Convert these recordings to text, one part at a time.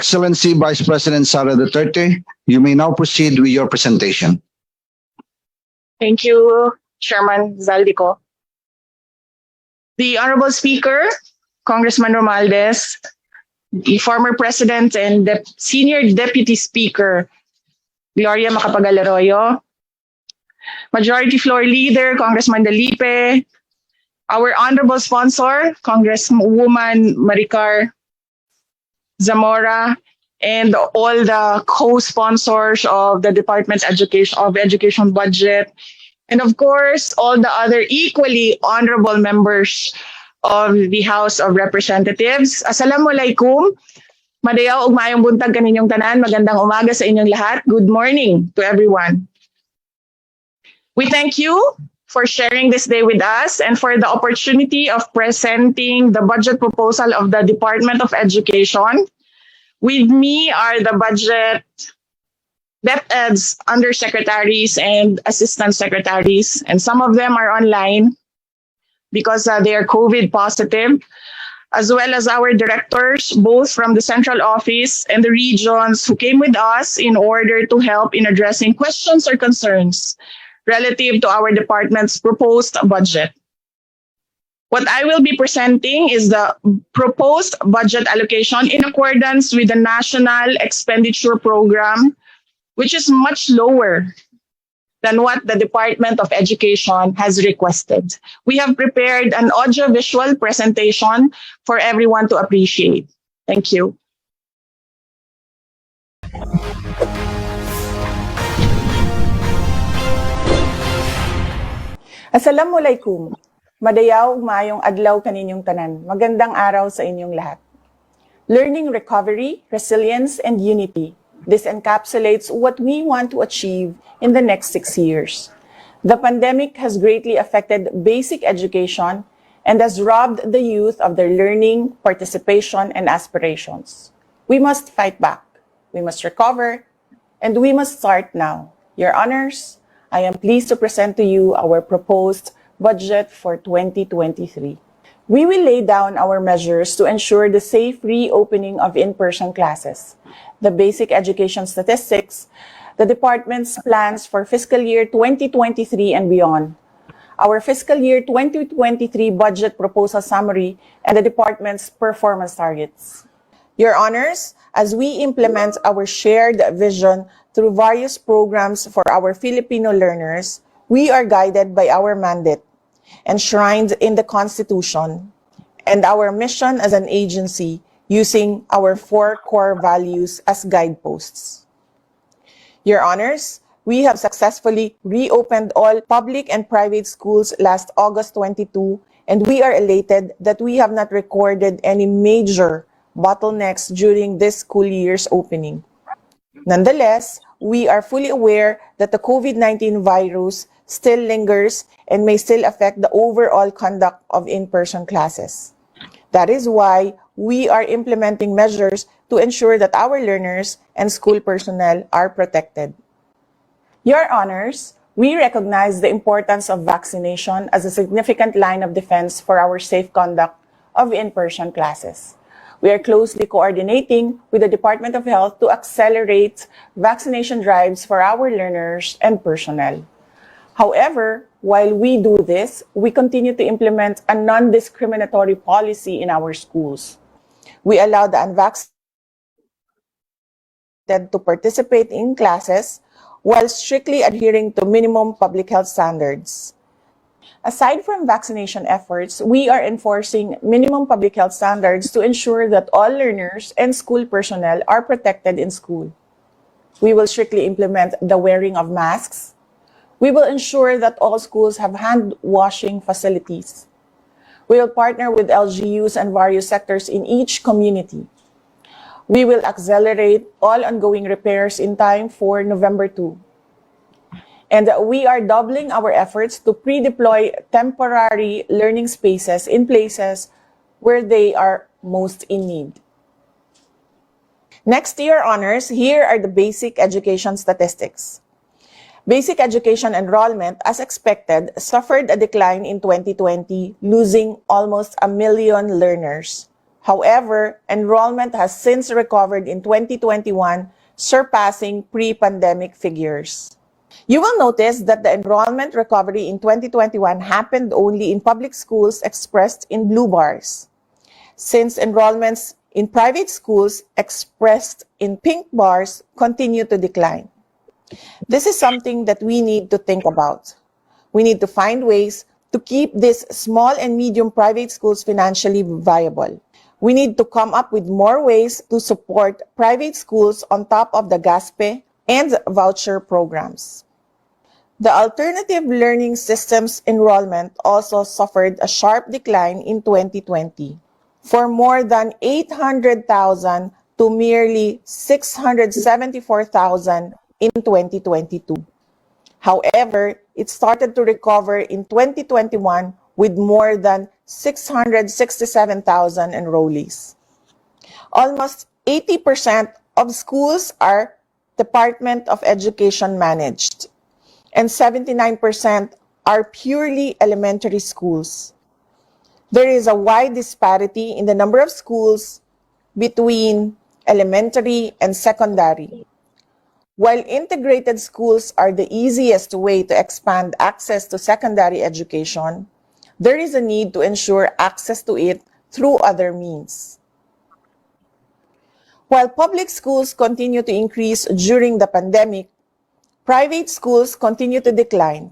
Excellency Vice President Sara Duterte, you may now proceed with your presentation. Thank you, Chairman Zaldico. The Honorable Speaker, Congressman Romualdez, the former President and Senior Deputy Speaker, Gloria Macapagal-Arroyo, Majority Floor Leader, Congressman Dalipe, our Honorable Sponsor, Congresswoman Maricar Zamora, and all the co-sponsors of the Department of Education budget, and of course, all the other equally honorable members of the House of Representatives. Assalamualaikum. Madayaw ug maayong buntag kaninyong tanan. Magandang umaga sa inyong lahat. Good morning to everyone. We thank you for sharing this day with us and for the opportunity of presenting the budget proposal of the Department of Education. With me are the budget DepEd's undersecretaries and assistant secretaries, and some of them are online because they are COVID positive, as well as our directors, both from the central office and the regions, who came with us in order to help in addressing questions or concerns relative to our department's proposed budget. What I will be presenting is the proposed budget allocation in accordance with the National Expenditure Program, which is much lower than what the Department of Education has requested. We have prepared an audiovisual presentation for everyone to appreciate. Thank you. Assalamualaikum. Madayaw ug maayong adlaw kaninyong tanan. Magandang araw sa inyong lahat. Learning recovery, resilience, and unity. This encapsulates what we want to achieve in the next 6 years. The pandemic has greatly affected basic education and has robbed the youth of their learning, participation, and aspirations. We must fight back. We must recover, and we must start now. Your Honors, I am pleased to present to you our proposed budget for 2023. We will lay down our measures to ensure the safe reopening of in-person classes, the basic education statistics, the department's plans for fiscal year 2023 and beyond, our fiscal year 2023 budget proposal summary, and the department's performance targets. Your Honors, as we implement our shared vision through various programs for our Filipino learners, we are guided by our mandate, enshrined in the Constitution, and our mission as an agency using our 4 core values as guideposts. Your Honors, we have successfully reopened all public and private schools last August 22, and we are elated that we have not recorded any major bottlenecks during this school year's opening. Nonetheless, we are fully aware that the COVID-19 virus still lingers and may still affect the overall conduct of in-person classes. That is why we are implementing measures to ensure that our learners and school personnel are protected. Your Honors, we recognize the importance of vaccination as a significant line of defense for our safe conduct of in-person classes. We are closely coordinating with the Department of Health to accelerate vaccination drives for our learners and personnel. However, while we do this, we continue to implement a non-discriminatory policy in our schools. We allow the unvaccinated to participate in classes while strictly adhering to minimum public health standards. Aside from vaccination efforts, we are enforcing minimum public health standards to ensure that all learners and school personnel are protected in school. We will strictly implement the wearing of masks. We will ensure that all schools have hand washing facilities. We will partner with LGUs and various sectors in each community. We will accelerate all ongoing repairs in time for November 2. And we are doubling our efforts to pre-deploy temporary learning spaces in places where they are most in need. Next, Your Honors, here are the basic education statistics. Basic education enrollment, as expected, suffered a decline in 2020, losing almost 1 million learners. However, enrollment has since recovered in 2021, surpassing pre-pandemic figures. You will notice that the enrollment recovery in 2021 happened only in public schools expressed in blue bars, since enrollments in private schools expressed in pink bars continue to decline. This is something that we need to think about. We need to find ways to keep these small and medium private schools financially viable. We need to come up with more ways to support private schools on top of the GASPE and voucher programs. The alternative learning systems enrollment also suffered a sharp decline in 2020, for more than 800,000 to merely 674,000 in 2022. However, it started to recover in 2021 with more than 667,000 enrollees. Almost 80% of schools are Department of Education managed, and 79% are purely elementary schools. There is a wide disparity in the number of schools between elementary and secondary. While integrated schools are the easiest way to expand access to secondary education, there is a need to ensure access to it through other means. While public schools continue to increase during the pandemic, private schools continue to decline.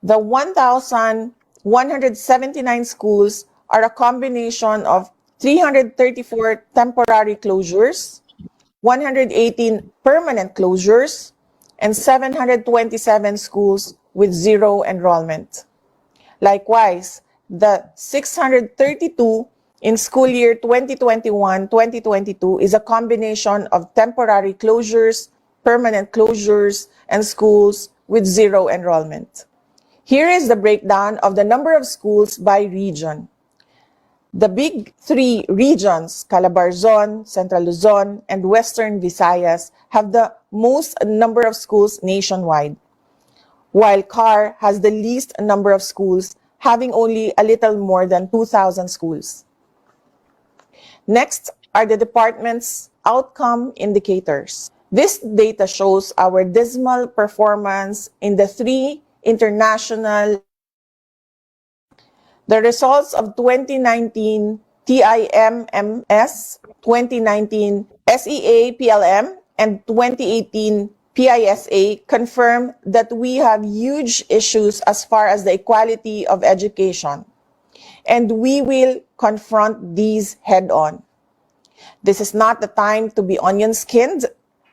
The 1,179 schools are a combination of 334 temporary closures, 118 permanent closures, and 727 schools with zero enrollment. Likewise, the 632 in school year 2021-2022 is a combination of temporary closures, permanent closures, and schools with zero enrollment. Here is the breakdown of the number of schools by region. The big three regions, Calabarzon, Central Luzon, and Western Visayas, have the most number of schools nationwide, while CAR has the least number of schools, having only a little more than 2,000 schools. Next are the department's outcome indicators. This data shows our dismal performance in the three international. The results of 2019 TIMMS, 2019 SEA-PLM, and 2018 PISA confirm that we have huge issues as far as the equality of education, and we will confront these head-on. This is not the time to be onion-skinned.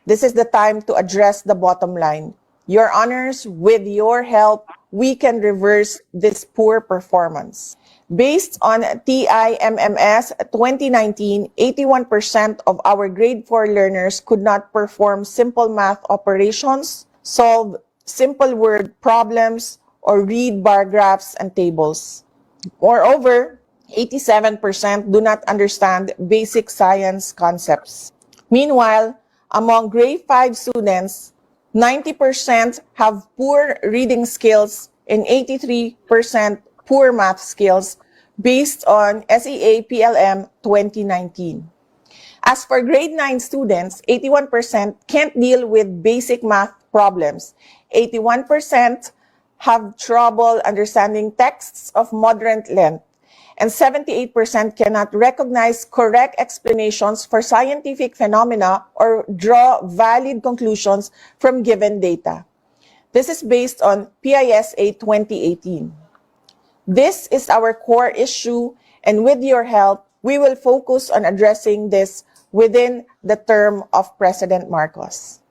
This is the time to address the bottom line. Your honors, with your help, we can reverse this poor performance. Based on TIMMS 2019, 81% of our grade 4 learners could not perform simple math operations, solve simple word problems, or read bar graphs and tables. Moreover, 87% do not understand basic science concepts. Meanwhile, among grade 5 students, 90% have poor reading skills and 83% poor math skills based on SEA-PLM 2019. As for grade 9 students, 81% can't deal with basic math problems. 81% have trouble understanding texts of moderate length, and 78% cannot recognize correct explanations for scientific phenomena or draw valid conclusions from given data. This is based on PISA 2018. This is our core issue, and with your help, we will focus on addressing this within the term of President Marcos.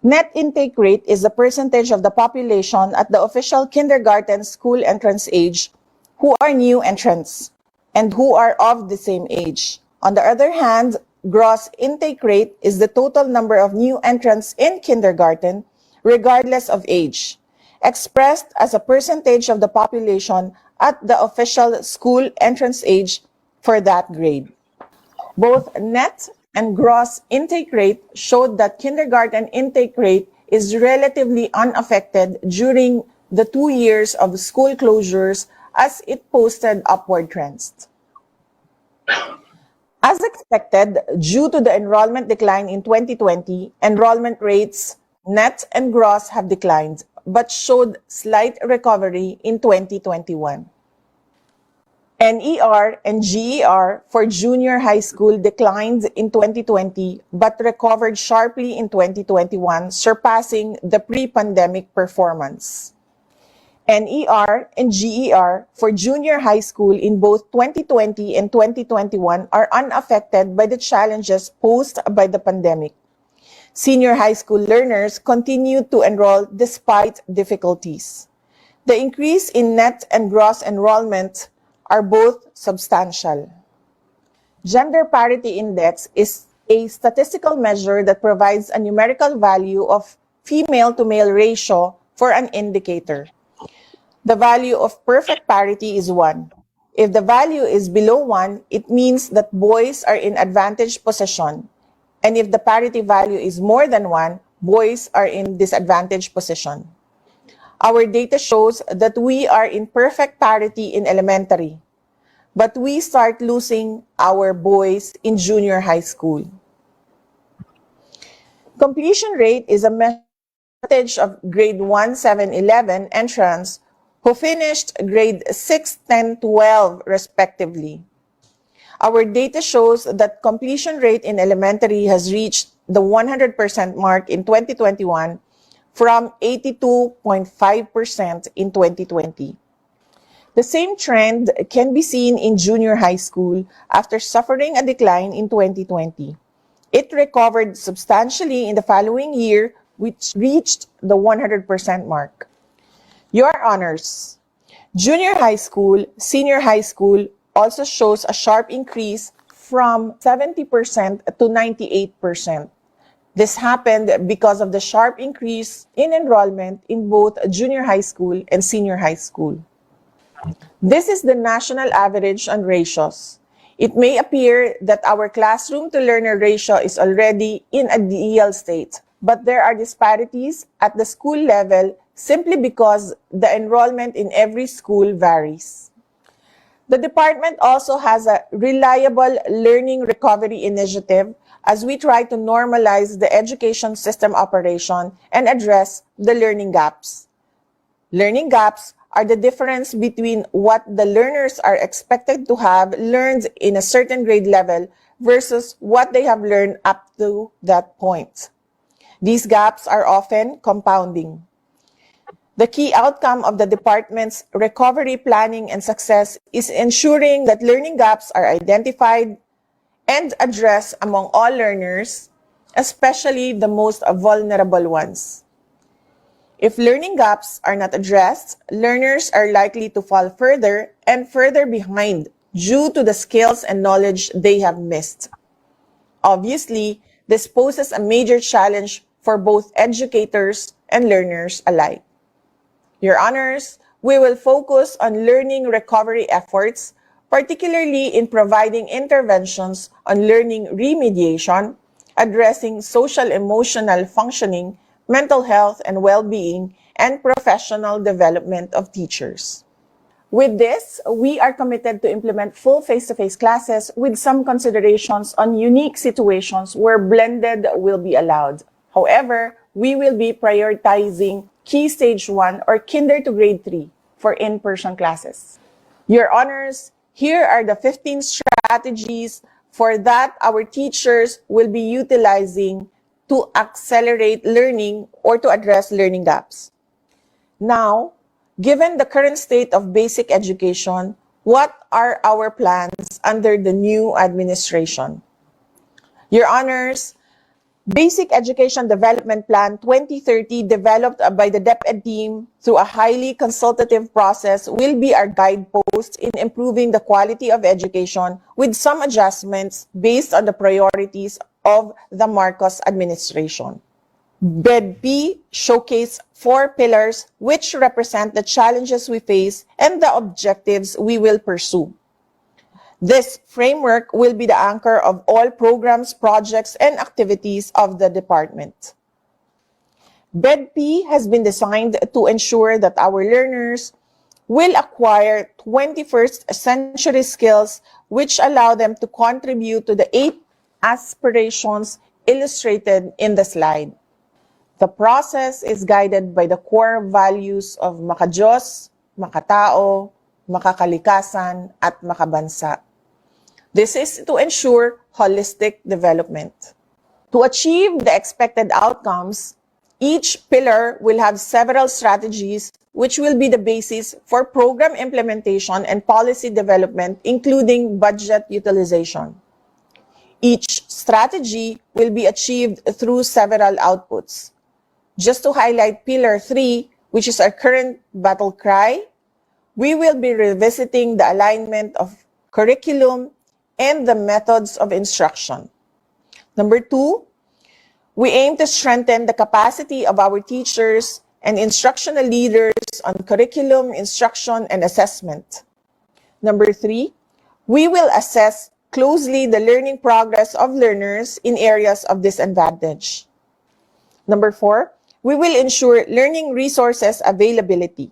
Net intake rate is the percentage of the population at the official kindergarten school entrance age who are new entrants and who are of the same age. On the other hand, gross intake rate is the total number of new entrants in kindergarten, regardless of age, expressed as a percentage of the population at the official school entrance age for that grade. Both net and gross intake rate showed that kindergarten intake rate is relatively unaffected during the 2 years of school closures, as it posted upward trends. As expected, due to the enrollment decline in 2020, enrollment rates, net and gross, have declined, but showed slight recovery in 2021. NER and GER for junior high school declined in 2020 but recovered sharply in 2021, surpassing the pre-pandemic performance. NER and GER for junior high school in both 2020 and 2021 are unaffected by the challenges posed by the pandemic. Senior high school learners continue to enroll despite difficulties. The increase in net and gross enrollment are both substantial. Gender Parity Index is a statistical measure that provides a numerical value of female-to-male ratio for an indicator. The value of perfect parity is 1. If the value is below 1, it means that boys are in advantaged position. And if the parity value is more than 1, boys are in disadvantaged position. Our data shows that we are in perfect parity in elementary, but we start losing our boys in junior high school. Completion rate is a percentage of grade 1, 7, 11 entrants who finished grade 6, 10, 12 respectively. Our data shows that completion rate in elementary has reached the 100% mark in 2021 from 82.5% in 2020. The same trend can be seen in junior high school after suffering a decline in 2020. It recovered substantially in the following year, which reached the 100% mark. Your Honors, junior high school, senior high school also shows a sharp increase from 70% to 98%. This happened because of the sharp increase in enrollment in both junior high school and senior high school. This is the national average on ratios. It may appear that our classroom-to-learner ratio is already in an ideal state, but there are disparities at the school level simply because the enrollment in every school varies. The department also has a reliable learning recovery initiative as we try to normalize the education system operation and address the learning gaps. Learning gaps are the difference between what the learners are expected to have learned in a certain grade level versus what they have learned up to that point. These gaps are often compounding. The key outcome of the department's recovery planning and success is ensuring that learning gaps are identified and addressed among all learners, especially the most vulnerable ones. If learning gaps are not addressed, learners are likely to fall further and further behind due to the skills and knowledge they have missed. Obviously, this poses a major challenge for both educators and learners alike. Your Honors, we will focus on learning recovery efforts, particularly in providing interventions on learning remediation, addressing social-emotional functioning, mental health and well-being, and professional development of teachers. With this, we are committed to implement full face-to-face classes with some considerations on unique situations where blended will be allowed. However, we will be prioritizing Key Stage 1 or Kinder to Grade 3 for in-person classes. Your Honors, here are the 15 strategies for that our teachers will be utilizing to accelerate learning or to address learning gaps. Now, given the current state of basic education, what are our plans under the new administration? Your Honors, Basic Education Development Plan 2030 developed by the DepEd team through a highly consultative process will be our guidepost in improving the quality of education with some adjustments based on the priorities of the Marcos administration. BEDP showcased 4 pillars which represent the challenges we face and the objectives we will pursue. This framework will be the anchor of all programs, projects, and activities of the department. BEDP has been designed to ensure that our learners will acquire 21st century skills which allow them to contribute to the 8 aspirations illustrated in the slide. The process is guided by the core values of makadiyos, makatao, makakalikasan, at makabansa. This is to ensure holistic development. To achieve the expected outcomes, each pillar will have several strategies which will be the basis for program implementation and policy development, including budget utilization. Each strategy will be achieved through several outputs. Just to highlight Pillar 3, which is our current battle cry, we will be revisiting the alignment of curriculum and the methods of instruction. Number 2, we aim to strengthen the capacity of our teachers and instructional leaders on curriculum, instruction, and assessment. Number 3, we will assess closely the learning progress of learners in areas of disadvantage. Number 4, we will ensure learning resources availability.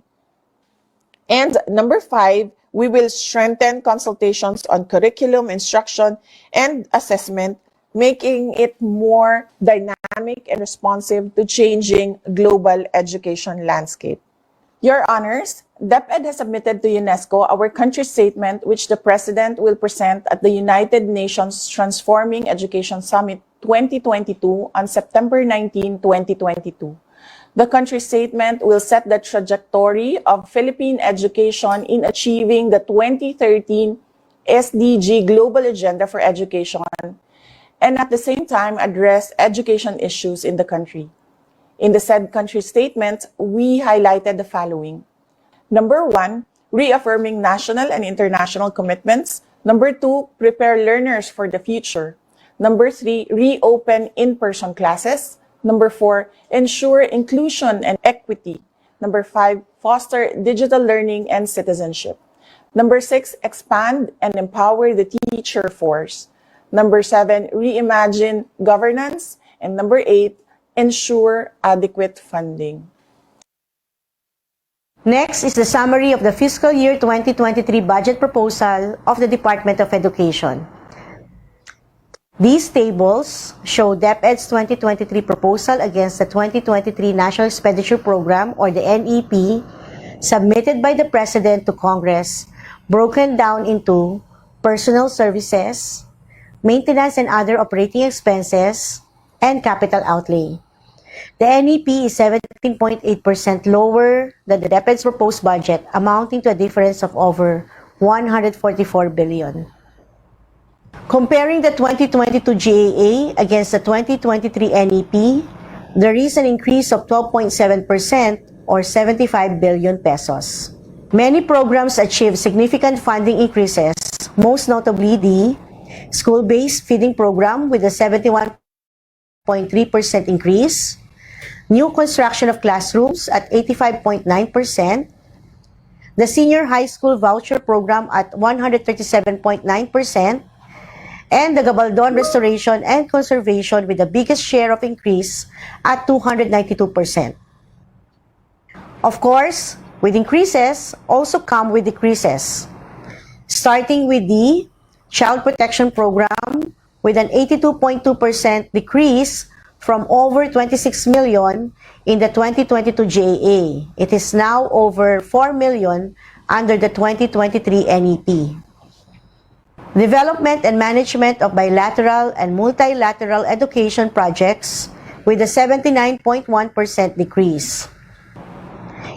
And number 5, we will strengthen consultations on curriculum, instruction, and assessment, making it more dynamic and responsive to changing global education landscape. Your Honors, DepEd has submitted to UNESCO our country statement, which the President will present at the United Nations Transforming Education Summit 2022 on September 19, 2022. The country statement will set the trajectory of Philippine education in achieving the 2013 SDG Global Agenda for Education, and at the same time address education issues in the country. In the said country statement, we highlighted the following. Number 1, reaffirming national and international commitments. Number 2, prepare learners for the future. Number 3, reopen in-person classes. Number 4, ensure inclusion and equity. Number 5, foster digital learning and citizenship. Number 6, expand and empower the teacher force. Number 7, reimagine governance. And number 8, ensure adequate funding. Next is the summary of the fiscal year 2023 budget proposal of the Department of Education. These tables show DepEd's 2023 proposal against the 2023 National Expenditure Program, or the NEP, submitted by the President to Congress, broken down into personal services, maintenance and other operating expenses, and capital outlay. The NEP is 17.8% lower than the DepEd's proposed budget, amounting to a difference of over 144 billion. Comparing the 2022 GAA against the 2023 NEP, there is an increase of 12.7% or 75 billion pesos. Many programs achieved significant funding increases, most notably the school-based feeding program with a 71.3% increase, new construction of classrooms at 85.9%, the senior high school voucher program at 137.9%, and the Gabaldon restoration and conservation with the biggest share of increase at 292%. Of course, with increases also come with decreases, starting with the Child Protection Program with an 82.2% decrease from over 26 million in the 2022 GAA. It is now over 4 million under the 2023 NEP. Development and management of bilateral and multilateral education projects with a 79.1% decrease.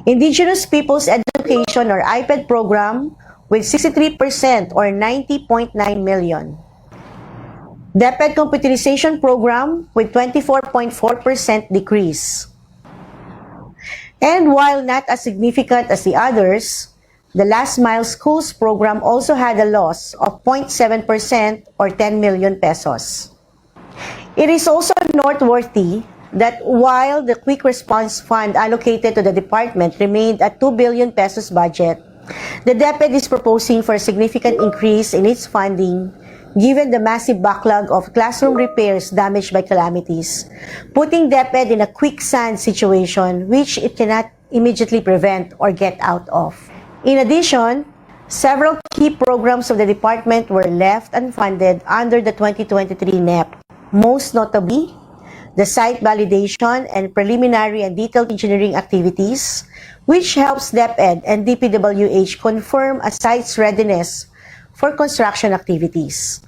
Indigenous Peoples Education or IPED program with 63% or 90.9 million. DepEd Computerization Program with 24.4% decrease. And while not as significant as the others, the Last Mile Schools program also had a loss of 0.7% or 10 million pesos. It is also noteworthy that while the Quick Response Fund allocated to the department remained at 2 billion pesos budget, the DepEd is proposing for a significant increase in its funding given the massive backlog of classroom repairs damaged by calamities, putting DepEd in a quicksand situation which it cannot immediately prevent or get out of. In addition, several key programs of the department were left unfunded under the 2023 NEP, most notably the site validation and preliminary and detailed engineering activities, which helps DepEd and DPWH confirm a site's readiness for construction activities.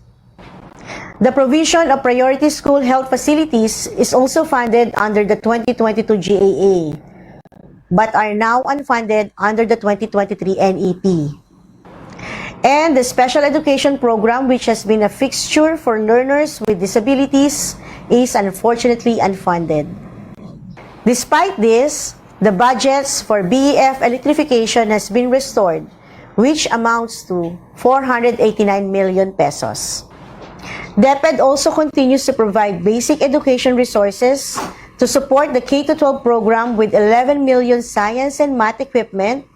The provision of priority school health facilities is also funded under the 2022 GAA, but are now unfunded under the 2023 NEP. And the special education program, which has been a fixture for learners with disabilities, is unfortunately unfunded. Despite this, the budgets for BEF electrification has been restored, which amounts to 489 million pesos. DepEd also continues to provide basic education resources to support the K-12 program with 11 million science and math equipment,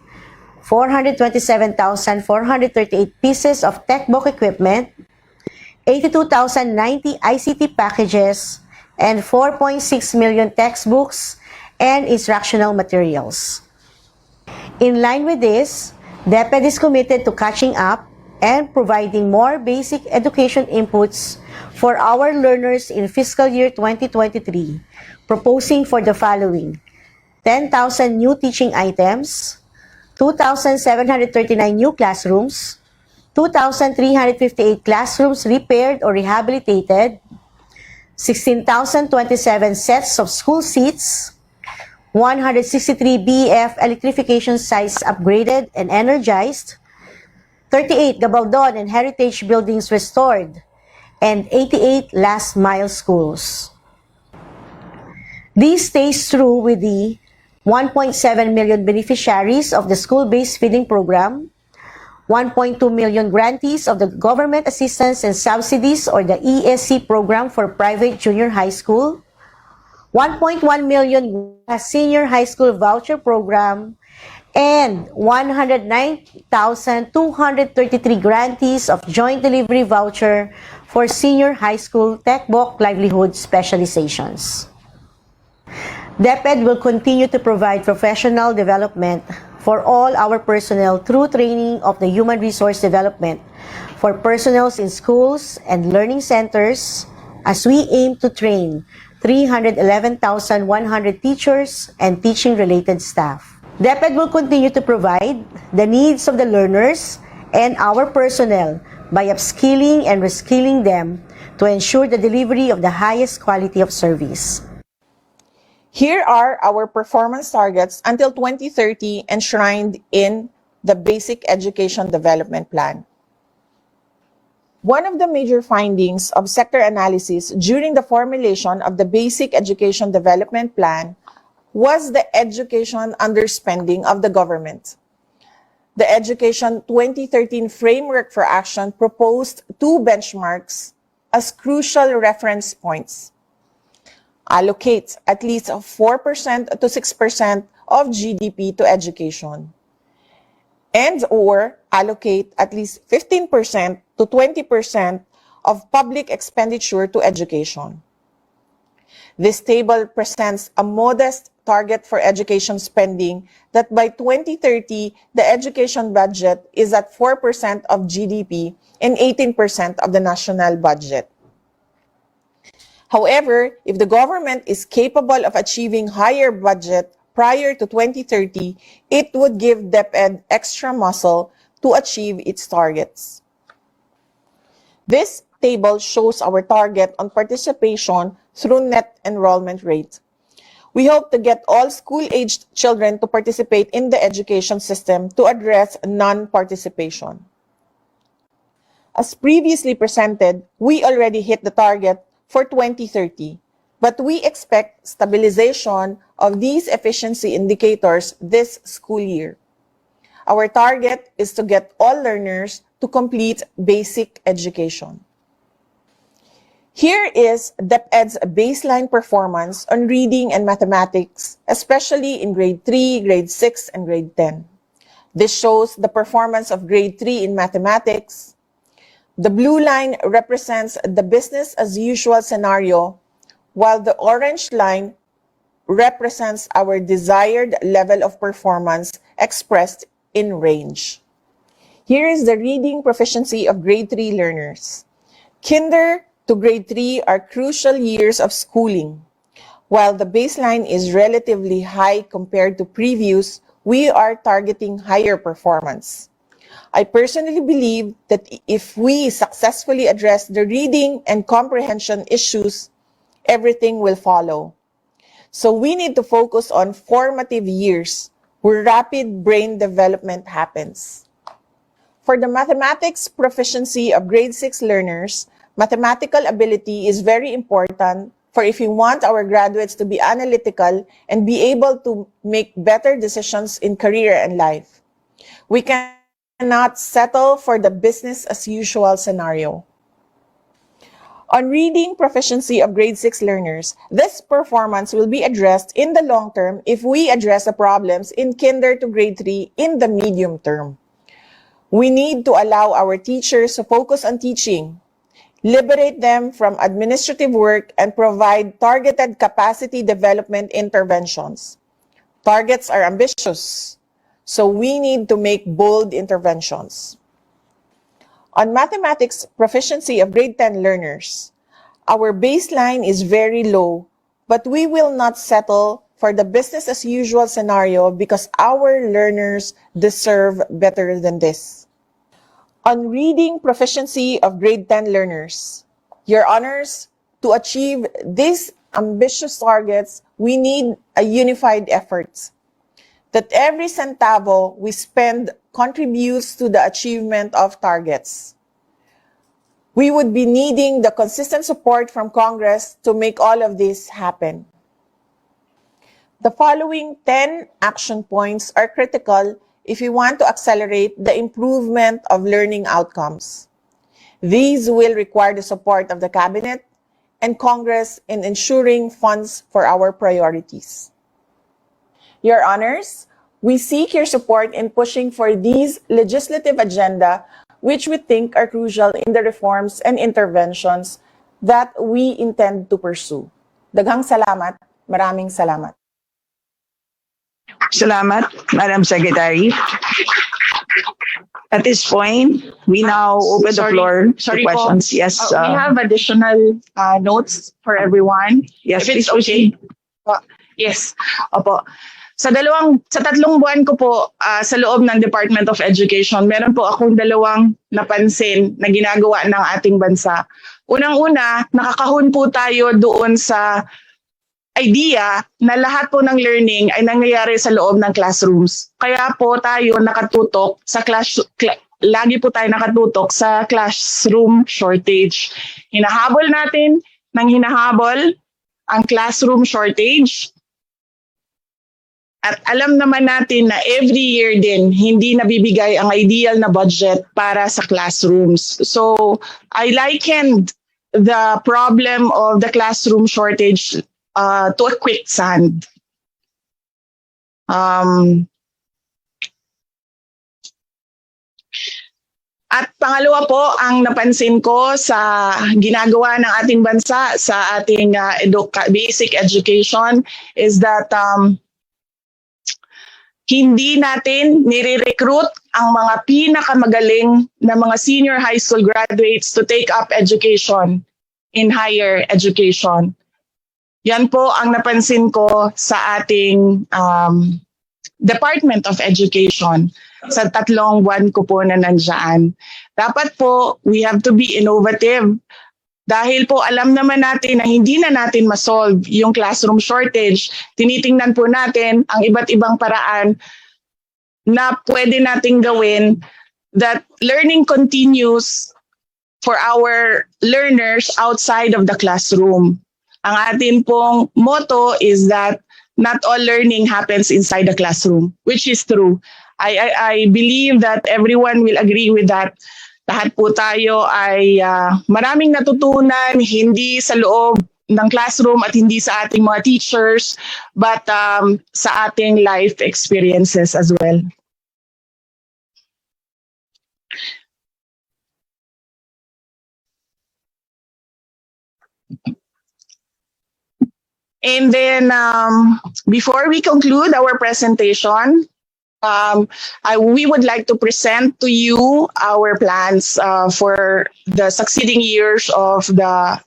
427,438 pieces of textbook equipment, 82,090 ICT packages, and 4.6 million textbooks and instructional materials. In line with this, DepEd is committed to catching up and providing more basic education inputs for our learners in fiscal year 2023, proposing for the following: 10,000 new teaching items, 2,739 new classrooms, 2,358 classrooms repaired or rehabilitated, 16,027 sets of school seats, 163 BEF electrification sites upgraded and energized, 38 Gabaldon and heritage buildings restored, and 88 last-mile schools. This stays true with the 1.7 million beneficiaries of the school-based feeding program, 1.2 million grantees of the Government Assistance and Subsidies or the ESC program for private junior high school, 1.1 million senior high school voucher program, and 109,233 grantees of joint delivery voucher for senior high school textbook livelihood specializations. DepEd will continue to provide professional development for all our personnel through training of the human resource development for personnels in schools and learning centers, as we aim to train 311,100 teachers and teaching-related staff. DepEd will continue to provide the needs of the learners and our personnel by upskilling and reskilling them to ensure the delivery of the highest quality of service. Here are our performance targets until 2030 enshrined in the Basic Education Development Plan. One of the major findings of sector analysis during the formulation of the Basic Education Development Plan was the education underspending of the government. The Education 2013 Framework for Action proposed two benchmarks as crucial reference points. Allocate at least 4% to 6% of GDP to education, and or allocate at least 15% to 20% of public expenditure to education. This table presents a modest target for education spending that by 2030, the education budget is at 4% of GDP and 18% of the national budget. However, if the government is capable of achieving higher budget prior to 2030, it would give DepEd extra muscle to achieve its targets. This table shows our target on participation through net enrollment rate. We hope to get all school-aged children to participate in the education system to address non-participation. As previously presented, we already hit the target for 2030, but we expect stabilization of these efficiency indicators this school year. Our target is to get all learners to complete basic education. Here is DepEd's baseline performance on reading and mathematics, especially in grade 3, grade 6, and grade 10. This shows the performance of grade 3 in mathematics. The blue line represents the business as usual scenario, while the orange line represents our desired level of performance expressed in range. Here is the reading proficiency of grade 3 learners. Kinder to grade 3 are crucial years of schooling. While the baseline is relatively high compared to previous, we are targeting higher performance. I personally believe that if we successfully address the reading and comprehension issues, everything will follow. So we need to focus on formative years where rapid brain development happens. For the mathematics proficiency of grade 6 learners, mathematical ability is very important for if we want our graduates to be analytical and be able to make better decisions in career and life. We cannot settle for the business as usual scenario. On reading proficiency of grade 6 learners, this performance will be addressed in the long term if we address the problems in kinder to grade 3 in the medium term. We need to allow our teachers to focus on teaching, liberate them from administrative work, and provide targeted capacity development interventions. Targets are ambitious, so we need to make bold interventions. On mathematics proficiency of grade 10 learners, our baseline is very low, but we will not settle for the business as usual scenario because our learners deserve better than this. On reading proficiency of grade 10 learners, Your Honors, to achieve these ambitious targets, we need a unified effort. That every centavo we spend contributes to the achievement of targets. We would be needing the consistent support from Congress to make all of this happen. The following 10 action points are critical if we want to accelerate the improvement of learning outcomes. These will require the support of the Cabinet and Congress in ensuring funds for our priorities. Your Honors, we seek your support in pushing for these legislative agenda which we think are crucial in the reforms and interventions that we intend to pursue. Daghang salamat. Maraming salamat. Salamat, Madam Secretary. At this point, we now open the floor to questions. Yes, We have additional notes for everyone. yes, If please it's okay. Yes. Opo. Sa tatlong buwan ko po sa loob ng Department of Education, meron po akong dalawang napansin na ginagawa ng ating bansa. Unang-una, nakakahon po tayo doon sa idea na lahat po ng learning ay nangyayari sa loob ng classrooms. Kaya po tayo nakatutok sa lagi po tayo nakatutok sa classroom shortage. Hinahabol natin ng hinahabol ang classroom shortage. At alam naman natin na every year din, hindi nabibigay ang ideal na budget para sa classrooms. So, I likened the problem of the classroom shortage to a quicksand. At pangalawa po, ang napansin ko sa ginagawa ng ating bansa sa ating basic education is that hindi natin nire-recruit ang mga pinakamagaling na mga senior high school graduates to take up education in higher education. Yan po ang napansin ko sa ating Department of Education sa 3 buwan ko po na nandyan. Dapat po, we have to be innovative. Dahil po alam naman natin na hindi na natin masolve yung classroom shortage, tinitingnan po natin ang iba't ibang paraan na pwede nating gawin that learning continues for our learners outside of the classroom. Ang atin pong motto is that not all learning happens inside the classroom, which is true. I believe that everyone will agree with that. Lahat po tayo ay maraming natutunan, hindi sa loob ng classroom at hindi sa ating mga teachers, but sa ating life experiences as well. And then, before we conclude our presentation, we would like to present to you our plans for the succeeding years of the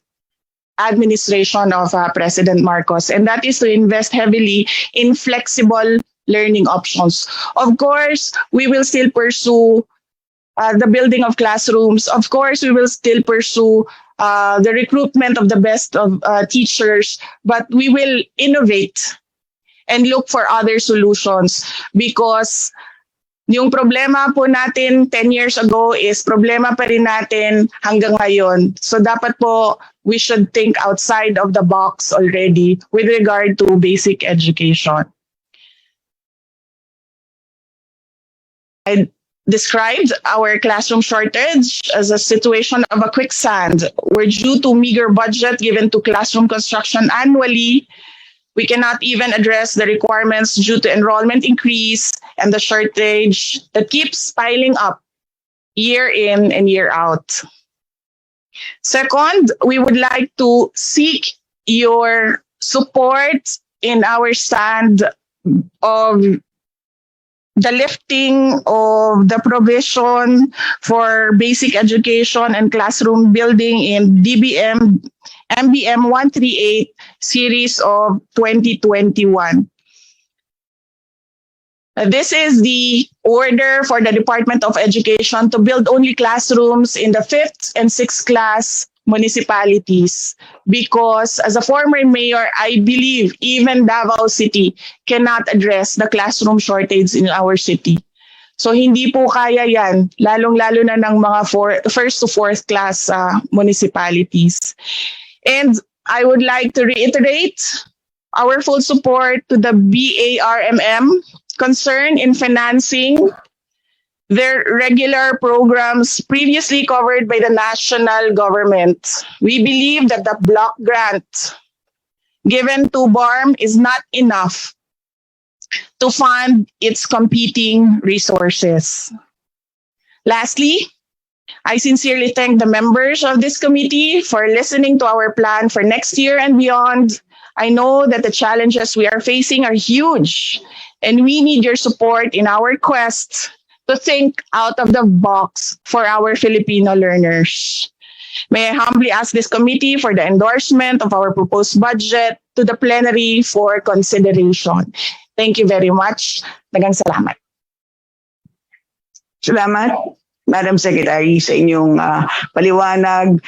administration of President Marcos, and that is to invest heavily in flexible learning options. Of course, we will still pursue the building of classrooms. Of course, we will still pursue the recruitment of the best of teachers, but we will innovate and look for other solutions, because yung problema po natin 10 years ago is problema pa rin natin hanggang ngayon. So dapat po we should think outside of the box already with regard to basic education. I described our classroom shortage as a situation of a quicksand. We're due to meager budget given to classroom construction annually. We cannot even address the requirements due to enrollment increase and the shortage that keeps piling up year in and year out. Second, we would like to seek your support in our stand of the lifting of the provision for basic education and classroom building in MBM 138 series of 2021. This is the order for the Department of Education to build only classrooms in the 5th and 6th class municipalities, because as a former mayor, I believe even Davao City cannot address the classroom shortage in our city. So hindi po kaya yan, lalong-lalo na ng mga 1st to 4th class municipalities. And I would like to reiterate our full support to the BARMM concern in financing their regular programs previously covered by the national government. We believe that the block grant given to BARM is not enough to fund its competing resources. Lastly, I sincerely thank the members of this committee for listening to our plan for next year and beyond. I know that the challenges we are facing are huge, and we need your support in our quest to think out of the box for our Filipino learners. May I humbly ask this committee for the endorsement of our proposed budget to the plenary for consideration. Thank you very much. Daghang salamat. Salamat, Madam Secretary, sa inyong paliwanag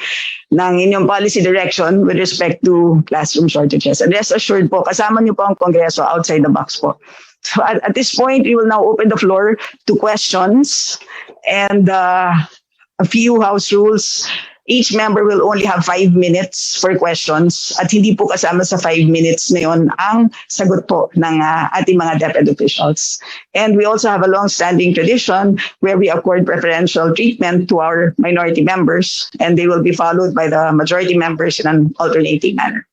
ng inyong policy direction with respect to classroom shortages. And rest assured po, kasama niyo po ang Kongreso outside the box po. So at this point, we will now open the floor to questions and a few house rules. Each member will only have 5 minutes for questions at hindi po kasama sa 5 minutes na yun ang sagot po ng ating mga DepEd officials. And we also have a long-standing tradition where we accord preferential treatment to our minority members, and they will be followed by the majority members in an alternating manner.